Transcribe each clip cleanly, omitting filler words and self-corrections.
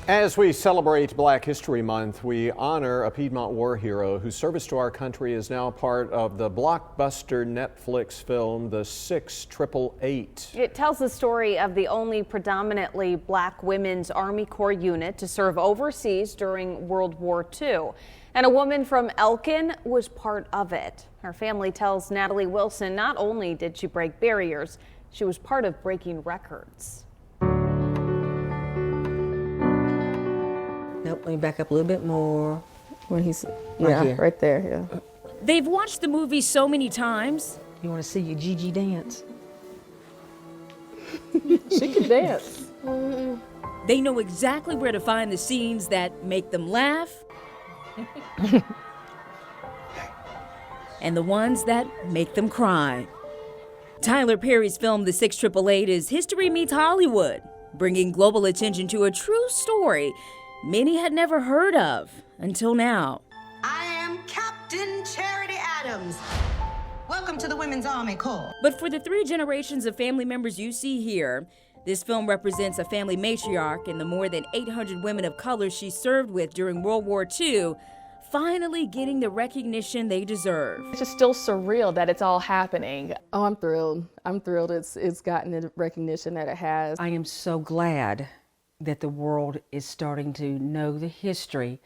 As we celebrate Black History Month, we honor a Piedmont war hero whose service to our country is now part of the blockbuster Netflix film, The 6888. It tells the story of the only predominantly black women's Army Corps unit to serve overseas during World War II. And a woman from Elkin was part of it. Her family tells Natalie Wilson not only did she break barriers, she was part of breaking records. Nope, let me back up a little bit more. When he's, here. right there, yeah. They've watched the movie so many times. You want to see your GiGi dance? She can dance. They know exactly where to find the scenes that make them laugh and the ones that make them cry. Tyler Perry's film, The 6888, is History Meets Hollywood, bringing global attention to a true story many had never heard of until now. I am Captain Charity Adams. Welcome to the Women's Army Corps. But for the 3 generations of family members you see here, this film represents a family matriarch and the more than 800 women of color she served with during World War II, finally getting the recognition they deserve. It's just still surreal that it's all happening. Oh, I'm thrilled. I'm thrilled it's gotten the recognition that it has. I am so glad that the world is starting to know the history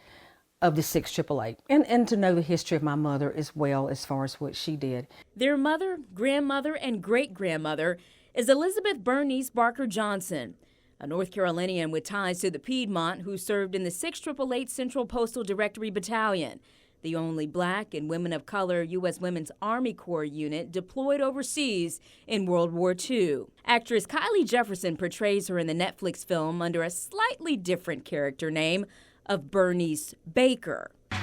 of the 6888 and to know the history of my mother as well, as far as what she did. Their mother, grandmother, and great-grandmother is Elizabeth Bernice Barker Johnson, a North Carolinian with ties to the Piedmont who served in the 6888 Central Postal Directory Battalion, the only black and women of color U.S. Women's Army Corps unit deployed overseas in World War II. Actress Kylie Jefferson portrays her in the Netflix film under a slightly different character name of Bernice Baker. The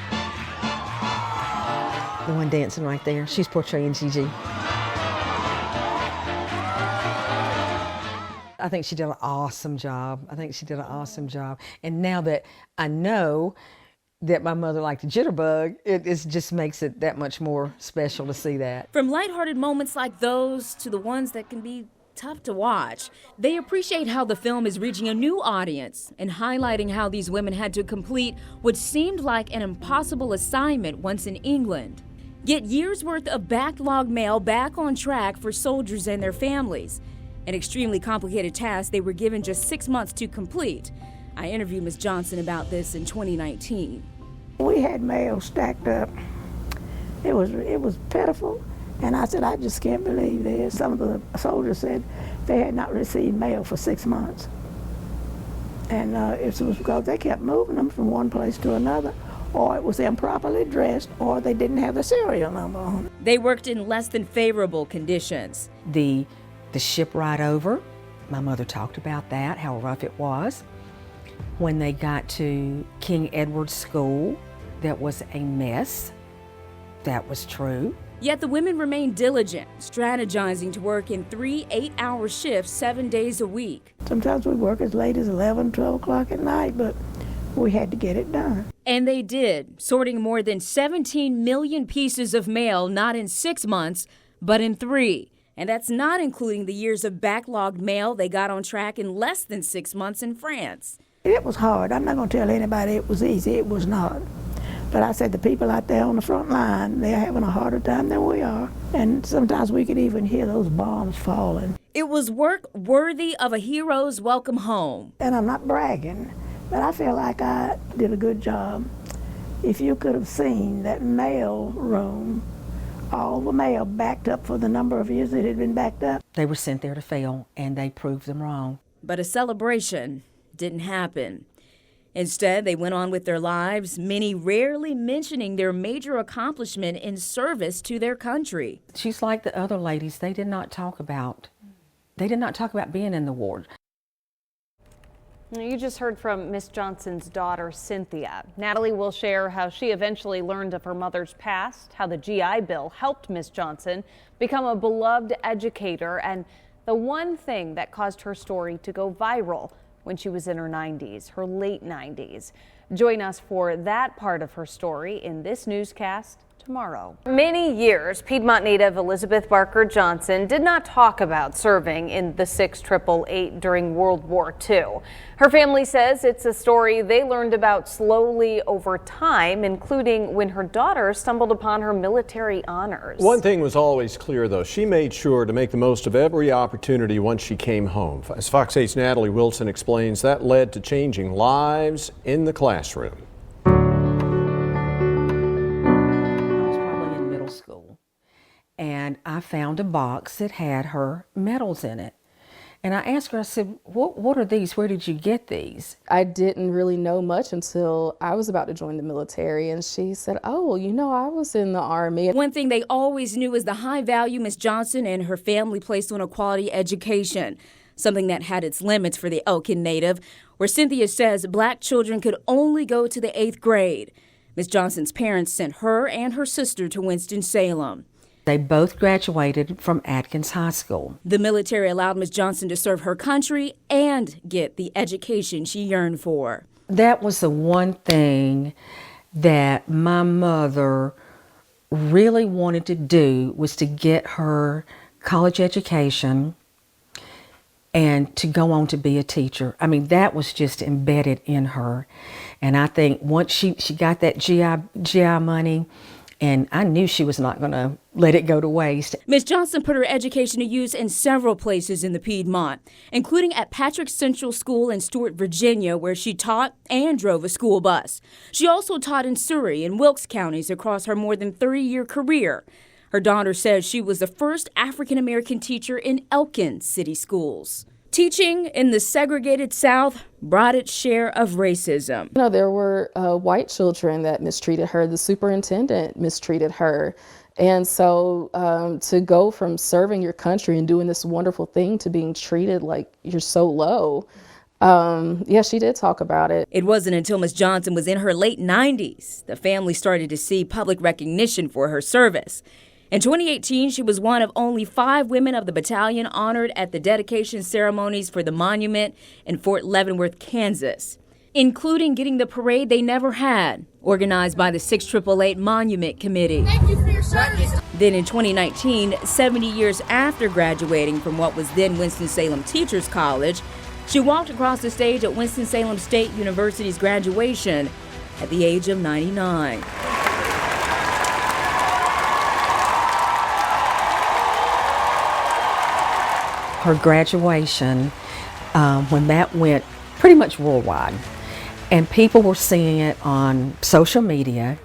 one dancing right there, she's portraying GiGi. I think she did an awesome job. And now that I know that my mother liked the jitterbug, it just makes it that much more special to see that. From lighthearted moments like those to the ones that can be tough to watch, they appreciate how the film is reaching a new audience and highlighting how these women had to complete what seemed like an impossible assignment once in England. Get years' worth of backlog mail back on track for soldiers and their families. An extremely complicated task they were given just 6 months to complete. I interviewed Ms. Johnson about this in 2019. We had mail stacked up. It was pitiful, and I said, I just can't believe this. Some of the soldiers said they had not received mail for 6 months. And it was because they kept moving them from one place to another, or it was improperly dressed, or they didn't have the serial number on it. They worked in less than favorable conditions. The ship ride over, my mother talked about that, how rough it was. When they got to King Edward's School, that was a mess. That was true. Yet the women remained diligent, strategizing to work in 3 8-hour shifts 7 days a week. Sometimes we work as late as 11, 12 o'clock at night, but we had to get it done. And they did, sorting more than 17 million pieces of mail, not in 6 months, but in 3. And that's not including the years of backlogged mail they got on track in less than 6 months in France. It was hard. I'm not going to tell anybody it was easy. It was not. But I said the people out there on the front line, they're having a harder time than we are. And sometimes we could even hear those bombs falling. It was work worthy of a hero's welcome home. And I'm not bragging, but I feel like I did a good job. If you could have seen that mail room, all the mail backed up for the number of years it had been backed up. They were sent there to fail, and they proved them wrong. But a celebration didn't happen. Instead, they went on with their lives, many rarely mentioning their major accomplishment in service to their country. She's like the other ladies. They did not talk about being in the war. You just heard from Miss Johnson's daughter, Cynthia. Natalie will share how she eventually learned of her mother's past, how the GI Bill helped Miss Johnson become a beloved educator, and the one thing that caused her story to go viral when she was in her 90s, her late 90s. Join us for that part of her story in this newscast tomorrow. Many years, Piedmont native Elizabeth Barker Johnson did not talk about serving in the 688 during World War II. Her family says it's a story they learned about slowly over time, including when her daughter stumbled upon her military honors. One thing was always clear, though. She made sure to make the most of every opportunity once she came home. As Fox 8's Natalie Wilson explains, that led to changing lives in the classroom. School, and I found a box that had her medals in it. And I asked her, I said, what are these? Where did you get these? I didn't really know much until I was about to join the military, and she said, oh, you know, I was in the Army. One thing they always knew is the high value Miss Johnson and her family placed on a quality education, something that had its limits for the Elkin native, where Cynthia says black children could only go to the 8th grade. Miss Johnson's parents sent her and her sister to Winston-Salem. They both graduated from Atkins High School. The military allowed Miss Johnson to serve her country and get the education she yearned for. That was the one thing that my mother really wanted to do, was to get her college education and to go on to be a teacher. I mean, that was just embedded in her. And I think once she got that GI money, and I knew she was not going to let it go to waste. Miss Johnson put her education to use in several places in the Piedmont, including at Patrick Central School in Stuart, Virginia, where she taught and drove a school bus. She also taught in Surrey and Wilkes counties across her more than 30-year career. Her daughter says she was the first African-American teacher in Elkin city schools. Teaching in the segregated South brought its share of racism. You know, there were white children that mistreated her. The superintendent mistreated her. And so to go from serving your country and doing this wonderful thing to being treated like you're so low, yeah, she did talk about it. It wasn't until Miss Johnson was in her late 90s the family started to see public recognition for her service. In 2018, she was one of only 5 women of the battalion honored at the dedication ceremonies for the monument in Fort Leavenworth, Kansas, including getting the parade they never had, organized by the 6888 Monument Committee. Thank you for your service. Then in 2019, 70 years after graduating from what was then Winston-Salem Teachers College, she walked across the stage at Winston-Salem State University's graduation at the age of 99. Her graduation, when that went pretty much worldwide, and people were seeing it on social media,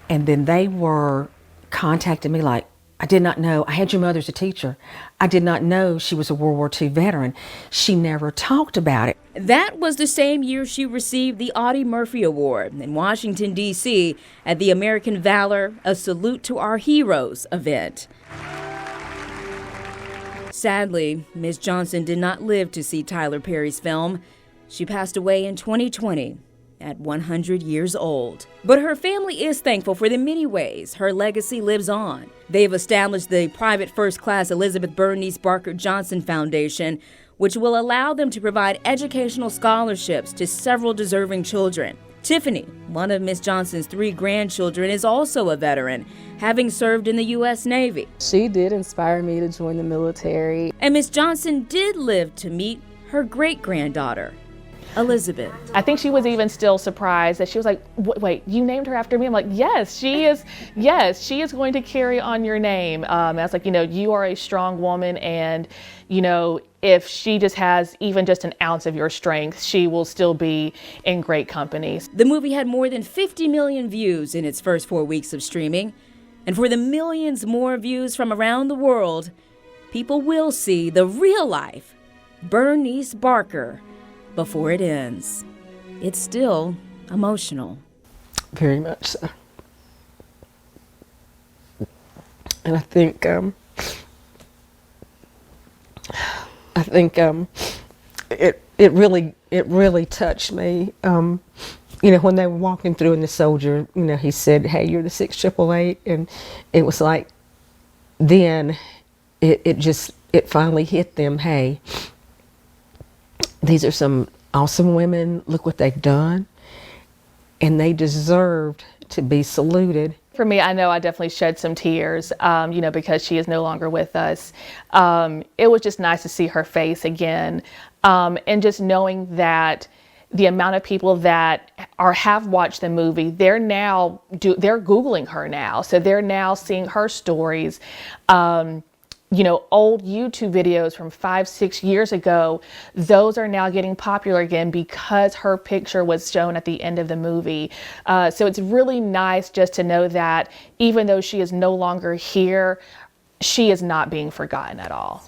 and then they were contacting me like, I did not know, I had your mother as a teacher. I did not know she was a World War II veteran. She never talked about it. That was the same year she received the Audie Murphy Award in Washington, D.C. at the American Valor, A Salute to Our Heroes event. Sadly, Ms. Johnson did not live to see Tyler Perry's film. She passed away in 2020 at 100 years old. But her family is thankful for the many ways her legacy lives on. They've established the private first-class Elizabeth Bernice Barker Johnson Foundation, which will allow them to provide educational scholarships to several deserving children. Tiffany, one of Miss Johnson's 3 grandchildren, is also a veteran, having served in the U.S. Navy. She did inspire me to join the military. And Miss Johnson did live to meet her great-granddaughter, Elizabeth. I think she was even still surprised that she was like, wait, you named her after me? I'm like, yes, she is going to carry on your name. I was like, you are a strong woman, and, if she just has even just an ounce of your strength, she will still be in great company. The movie had more than 50 million views in its first 4 weeks of streaming. And for the millions more views from around the world, people will see the real-life Bernice Barker before it ends. It's still emotional. Very much so. And I think it really touched me. When they were walking through and the soldier, he said, "Hey, you're the 6888," and it was like, then it finally hit them. Hey, these are some awesome women. Look what they've done, and they deserved to be saluted For me, I know I definitely shed some tears, because she is no longer with us. It was just nice to see her face again, and just knowing that the amount of people that have watched the movie, they're Googling her now, so they're now seeing her stories. Old YouTube videos from 5-6 years ago, those are now getting popular again because her picture was shown at the end of the movie. So it's really nice just to know that even though she is no longer here, she is not being forgotten at all.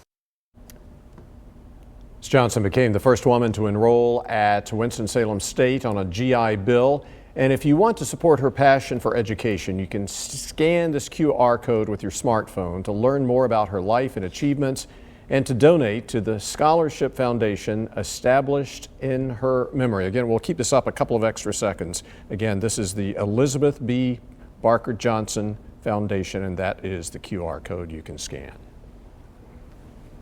Ms. Johnson became the first woman to enroll at Winston-Salem State on a GI Bill. And if you want to support her passion for education, you can scan this QR code with your smartphone to learn more about her life and achievements and to donate to the scholarship foundation established in her memory. Again, we'll keep this up a couple of extra seconds. Again, this is the Elizabeth B. Barker Johnson Foundation, and that is the QR code you can scan.